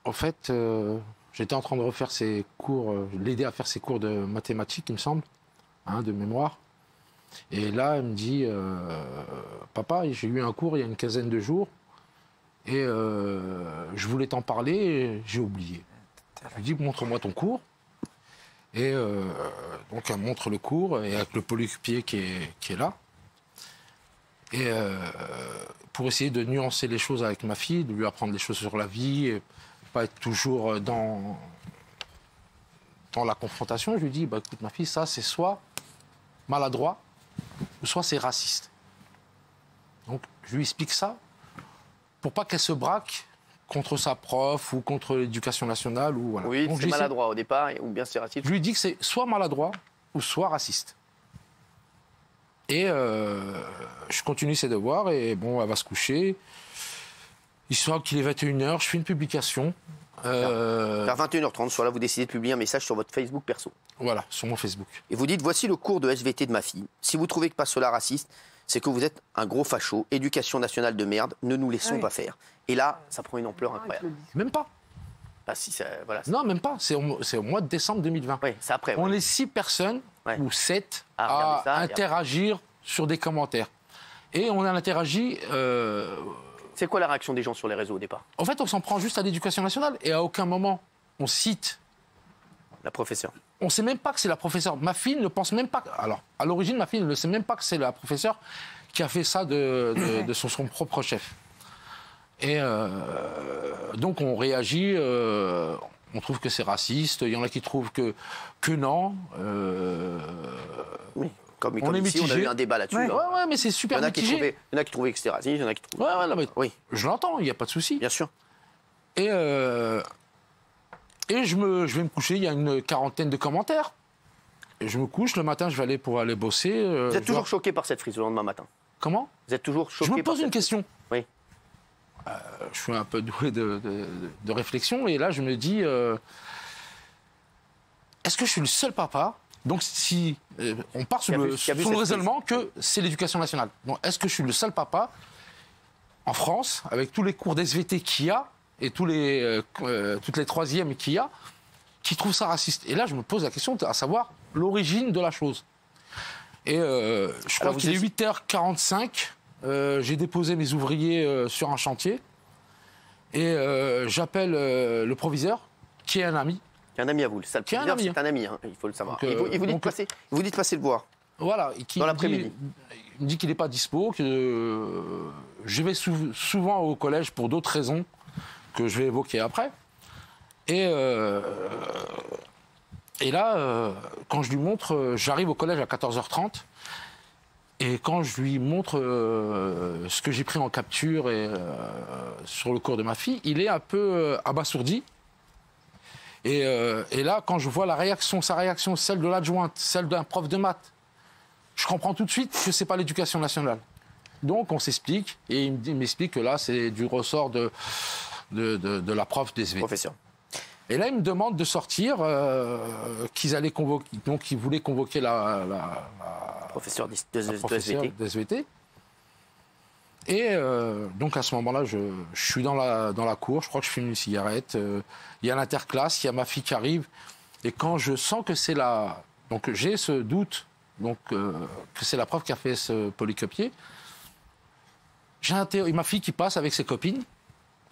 en fait, j'étais en train de refaire ses cours, l'aider à faire ses cours de mathématiques, il me semble, hein, de mémoire. Et là, elle me dit, papa, j'ai eu un cours il y a une quinzaine de jours, et je voulais t'en parler, et j'ai oublié. Je lui dis, montre-moi ton cours. Et donc, elle montre le cours, et avec le polycopier qui est là. Et pour essayer de nuancer les choses avec ma fille, de lui apprendre des choses sur la vie, et pas être toujours dans la confrontation, je lui dis, bah, écoute ma fille, ça c'est soit maladroit, ou soit c'est raciste. Donc je lui explique ça, pour pas qu'elle se braque contre sa prof ou contre l'éducation nationale. Ou, voilà. Oui, donc, c'est maladroit au départ, ou bien c'est raciste. Je lui dis que c'est soit maladroit, ou soit raciste. Et je continue ses devoirs et bon, elle va se coucher. Il sera qu'il est 21h, je fais une publication. Vers 21h30, soit là, vous décidez de publier un message sur votre Facebook perso. Voilà, sur mon Facebook. Et vous dites, voici le cours de SVT de ma fille. Si vous trouvez que pas cela raciste, c'est que vous êtes un gros facho, éducation nationale de merde, ne nous laissons pas faire. Et là, ça prend une ampleur incroyable. Même pas. Ah, si, ça, voilà, non, même pas. C'est au mois de décembre 2020. Oui, c'est après. On est 6 personnes, ou 7, à interagir sur des commentaires. Et on a interagi... C'est quoi la réaction des gens sur les réseaux au départ? En fait, on s'en prend juste à l'éducation nationale. Et à aucun moment, on cite... la professeure. On ne sait même pas que c'est la professeure. Ma fille ne pense même pas... Alors, à l'origine, ma fille ne sait même pas que c'est la professeure qui a fait ça de son propre chef. Et donc, on réagit... on trouve que c'est raciste. Il y en a qui trouvent que non. Oui. Comme ici, on a eu un débat là-dessus. Ouais, ouais, mais c'est super mitigé. Il y en a qui trouvaient que c'était raciste, il y en a qui trouvaient... Ouais, non, mais oui. Je l'entends, il n'y a pas de souci. Bien sûr. Et je vais me coucher, il y a une quarantaine de commentaires. Et je me couche, le matin, je vais aller pour aller bosser. Vous êtes toujours choqué par cette frise le lendemain matin? Comment? Vous êtes toujours choqué? Je me pose une question. Oui. Je suis un peu doué de réflexion, et là, je me dis... est-ce que je suis le seul papa? Donc, si on part sur le raisonnement que c'est l'éducation nationale. Bon, est-ce que je suis le seul papa en France, avec tous les cours d'SVT qu'il y a, et toutes les troisièmes qu'il y a, qui trouvent ça raciste? Et là, je me pose la question, à savoir l'origine de la chose. Et je crois qu'il est 8h45, j'ai déposé mes ouvriers sur un chantier, et j'appelle le proviseur, qui est un ami. C'est un ami à vous, le sale proviseur, c'est un ami, hein, il faut le savoir. Donc, il vous dit de passer le voir. Voilà. Dans l'après-midi. Il me dit qu'il n'est pas dispo, que je vais souvent au collège pour d'autres raisons que je vais évoquer après. Et là, quand je lui montre, j'arrive au collège à 14h30, et quand je lui montre ce que j'ai pris en capture et, sur le cours de ma fille, il est un peu abasourdi. Et là, quand je vois sa réaction, celle de l'adjointe, celle d'un prof de maths, je comprends tout de suite que ce n'est pas l'éducation nationale. Donc on s'explique, et il m'explique que là, c'est du ressort de la prof d'SVT. Professeur. Et là, il me demande de sortir, qu'ils allaient convoquer, donc ils voulaient convoquer la professeure de SVT. Et donc à ce moment-là, je suis dans la cour, je crois que je fume une cigarette. Il y a l'interclasse, il y a ma fille qui arrive. Et quand je sens que c'est la... Donc j'ai ce doute que c'est la prof qui a fait ce polycopier. J'ai ma fille qui passe avec ses copines.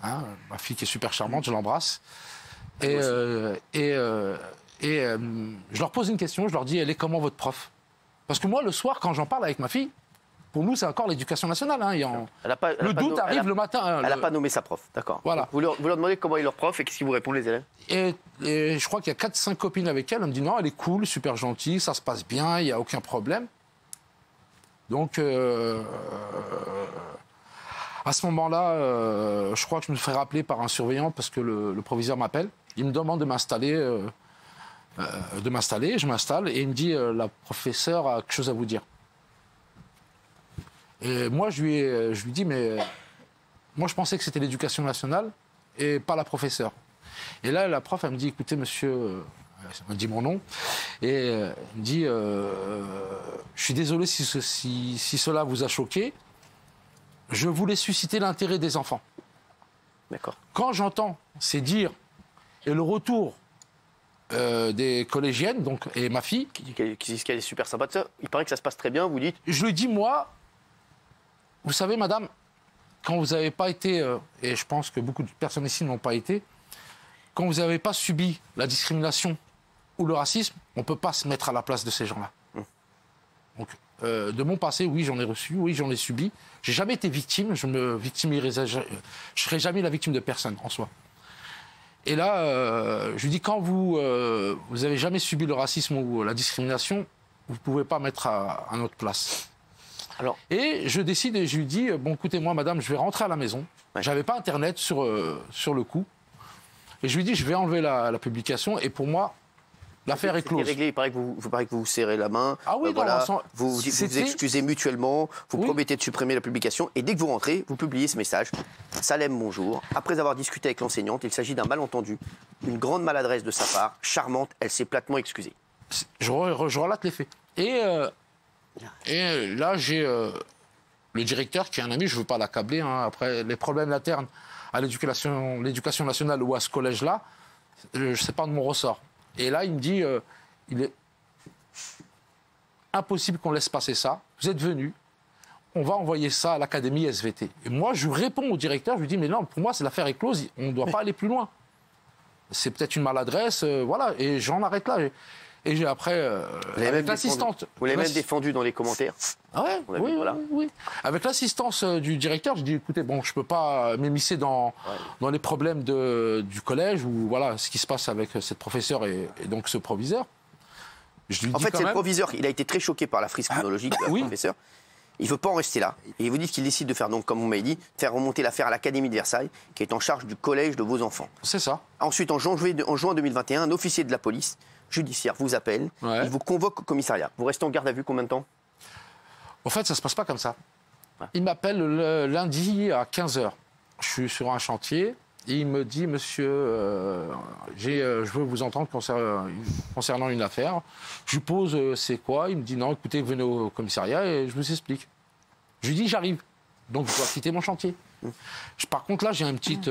Hein, ma fille qui est super charmante, je l'embrasse. Et je leur pose une question, je leur dis, elle est comment votre prof? Parce que moi, le soir, quand j'en parle avec ma fille, pour nous, c'est encore l'éducation nationale. Hein, le doute arrive le matin. Elle n'a pas nommé sa prof, d'accord. Voilà. Vous leur demandez comment est leur prof et qu'est-ce qu'ils vous répondent, les élèves? Et je crois qu'il y a 4-5 copines avec elle. Elle me dit non, elle est cool, super gentille, ça se passe bien, il n'y a aucun problème. Donc, à ce moment-là, je crois que je me fais rappeler par un surveillant parce que le proviseur m'appelle. Il me demande de m'installer. Je m'installe et il me dit la professeure a quelque chose à vous dire. Et moi, je lui dis, mais moi, je pensais que c'était l'éducation nationale et pas la professeure. Et là, la prof, elle me dit, écoutez, monsieur, elle me dit mon nom, et elle me dit, je suis désolé si cela vous a choqué, je voulais susciter l'intérêt des enfants. D'accord. Quand j'entends ces dires et le retour des collégiennes, donc, et ma fille. Qui dit qu'elle est super sympa de ça. Il paraît que ça se passe très bien, vous dites. Je lui dis, moi, vous savez, madame, quand vous n'avez pas été, et je pense que beaucoup de personnes ici n'ont pas été, quand vous n'avez pas subi la discrimination ou le racisme, on ne peut pas se mettre à la place de ces gens-là. Donc, de mon passé, oui, j'en ai reçu, oui, j'en ai subi. J'ai jamais été victime, je me victimiserai, je serai jamais la victime de personne en soi. Et là, je lui dis, quand vous avez jamais subi le racisme ou la discrimination, vous ne pouvez pas mettre à notre place. Alors, et je décide et je lui dis, bon, écoutez, moi, madame, je vais rentrer à la maison. Ouais. J'avais pas Internet sur le coup. Et je lui dis, je vais enlever la publication. Et pour moi, l'affaire est close. Réglé, il paraît que vous serrez la main. Ah oui, voilà, vous excusez mutuellement, vous promettez de supprimer la publication. Et dès que vous rentrez, vous publiez ce message. Salem, bonjour. Après avoir discuté avec l'enseignante, il s'agit d'un malentendu, une grande maladresse de sa part, charmante, elle s'est platement excusée. Je relate les faits. Et là, j'ai le directeur qui est un ami, je ne veux pas l'accabler, hein, après les problèmes internes à l'éducation nationale ou à ce collège-là, je sais pas de mon ressort. Et là, il me dit, il est impossible qu'on laisse passer ça. Vous êtes venu, on va envoyer ça à l'académie SVT. Et moi, je réponds au directeur, je lui dis, mais non, pour moi, l'affaire est close, on ne doit pas aller plus loin. C'est peut-être une maladresse, voilà, et j'en arrête là. Et j'ai après, avec l'assistante... Vous l'avez même défendu dans les commentaires. Ah ouais, oui. Avec l'assistance du directeur, je dis, écoutez, bon, je ne peux pas m'immiscer dans les problèmes du collège, ou voilà, ce qui se passe avec cette professeure et donc ce proviseur. Je lui dis c'est le proviseur, il a été très choqué par la frise chronologique de la professeure. Il ne veut pas en rester là. Et vous dites qu'il décide de faire, donc, comme vous m'avez dit, faire remonter l'affaire à l'Académie de Versailles, qui est en charge du collège de vos enfants. C'est ça. Ensuite, en juin 2021, un officier de la police judiciaire vous appelle, il vous convoque au commissariat. Vous restez en garde à vue combien de temps? En fait, ça ne se passe pas comme ça. Il m'appelle le lundi à 15h. Je suis sur un chantier et il me dit, monsieur, je veux vous entendre concernant une affaire. Je lui pose, c'est quoi? Il me dit, non, écoutez, venez au commissariat et je vous explique. Je lui dis, j'arrive. Donc, je dois quitter mon chantier. Par contre, là, j'ai une petite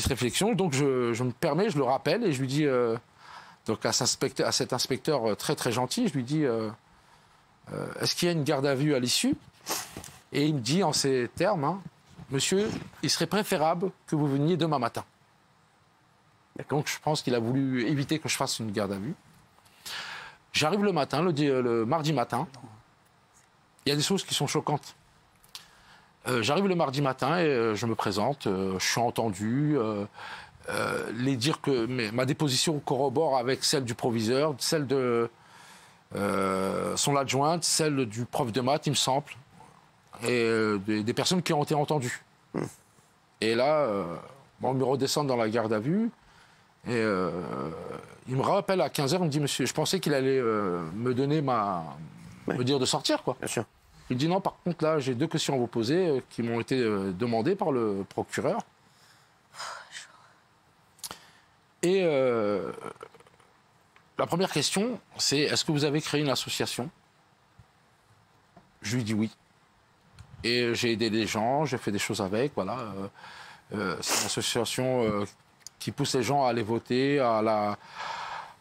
réflexion. Donc, je me permets, je le rappelle et je lui dis... Donc à cet inspecteur très très gentil, je lui dis est-ce qu'il y a une garde à vue à l'issue? Et il me dit en ces termes, hein, monsieur, il serait préférable que vous veniez demain matin. Donc je pense qu'il a voulu éviter que je fasse une garde à vue. J'arrive le matin, le mardi matin. Il y a des choses qui sont choquantes. J'arrive le mardi matin et je me présente, je suis entendu. Les dire que ma déposition corrobore avec celle du proviseur, celle de son adjointe, celle du prof de maths, il me semble, et des personnes qui ont été entendues. Et là, on me redescend dans la garde à vue, et il me rappelle à 15h, il me dit, monsieur, je pensais qu'il allait me donner me dire de sortir, quoi. Bien sûr. Il me dit, non, par contre, là, j'ai 2 questions à vous poser qui m'ont été demandées par le procureur. Et la première question, c'est est-ce que vous avez créé une association? Je lui dis oui. Et j'ai aidé des gens, j'ai fait des choses avec, voilà. C'est une association qui pousse les gens à aller voter, à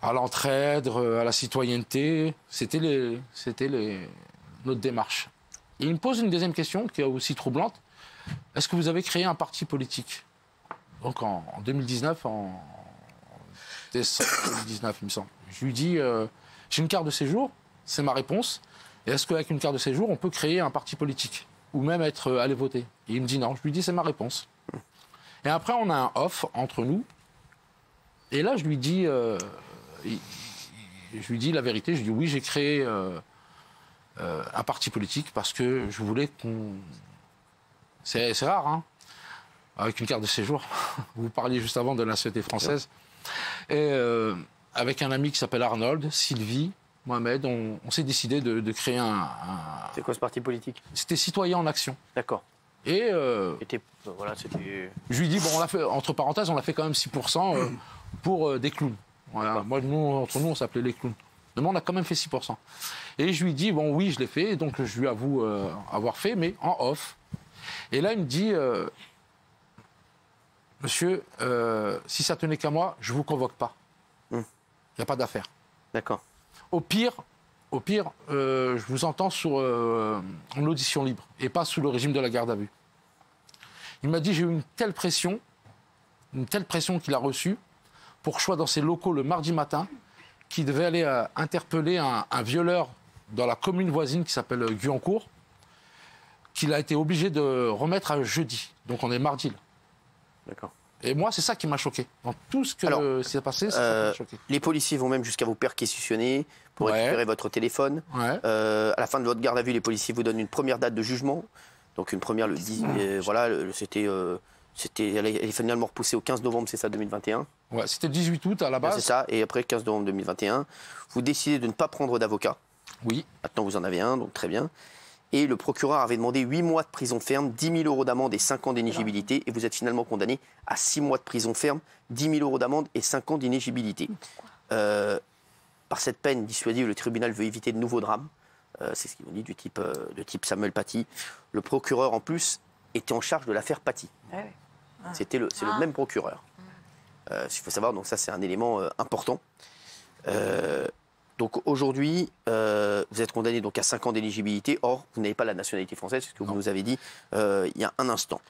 l'entraide, à la citoyenneté. C'était notre démarche. Et il me pose une deuxième question qui est aussi troublante. Est-ce que vous avez créé un parti politique? Donc en 2019, décembre 2019, il me semble. Je lui dis, j'ai une carte de séjour, c'est ma réponse. Et est-ce qu'avec une carte de séjour, on peut créer un parti politique? Ou même aller voter? Et il me dit non. Je lui dis, c'est ma réponse. Et après, on a un off entre nous. Et là, je lui dis la vérité. Je lui dis, oui, j'ai créé un parti politique parce que je voulais qu'on... C'est rare, hein, avec une carte de séjour. Vous parliez juste avant de la nationalité française. Et avec un ami qui s'appelle Arnold, Sylvie, Mohamed, on s'est décidé de créer un... C'est quoi ce parti politique? C'était Citoyens en Action. D'accord. Et voilà, c'était... Je lui dis, bon, on l'a fait, entre parenthèses, on a fait quand même 6% pour des clowns. Voilà. Moi, entre nous, on s'appelait les clowns. Mais on a quand même fait 6%. Et je lui dis, bon, oui, je l'ai fait, donc je lui avoue avoir fait, mais en off. Et là, il me dit... monsieur, si ça tenait qu'à moi, je ne vous convoque pas. Il n'y a pas d'affaire. D'accord. Au pire, je vous entends en audition libre et pas sous le régime de la garde à vue. Il m'a dit, j'ai eu une telle pression qu'il a reçue pour que je sois dans ses locaux le mardi matin, qui devait aller interpeller un violeur dans la commune voisine qui s'appelle Guyancourt, qu'il a été obligé de remettre à jeudi. Donc on est mardi là. D'accord. Et moi, c'est ça qui m'a choqué. Dans tout ce qui s'est passé, c'est ça qui m'a choqué. Les policiers vont même jusqu'à vous perquisitionner pour récupérer votre téléphone. Ouais. À la fin de votre garde à vue, les policiers vous donnent une première date de jugement. Donc une première, elle est finalement repoussée au 15 novembre, c'est ça, 2021. Ouais, c'était le 18 août à la base. C'est ça, et après 15 novembre 2021, vous décidez de ne pas prendre d'avocat. Oui. Maintenant, vous en avez un, donc très bien. Et le procureur avait demandé 8 mois de prison ferme, 10 000 € d'amende et 5 ans d'inéligibilité. Et vous êtes finalement condamné à 6 mois de prison ferme, 10 000 € d'amende et 5 ans d'inéligibilité. Par cette peine dissuasive, le tribunal veut éviter de nouveaux drames. C'est ce qu'ils ont dit, de type Samuel Paty. Le procureur, en plus, était en charge de l'affaire Paty. C'est le même procureur. Il faut savoir, donc ça, c'est un élément important. Donc aujourd'hui, vous êtes condamné donc à 5 ans d'éligibilité. Or, vous n'avez pas la nationalité française, c'est ce que vous nous avez dit il y a un instant.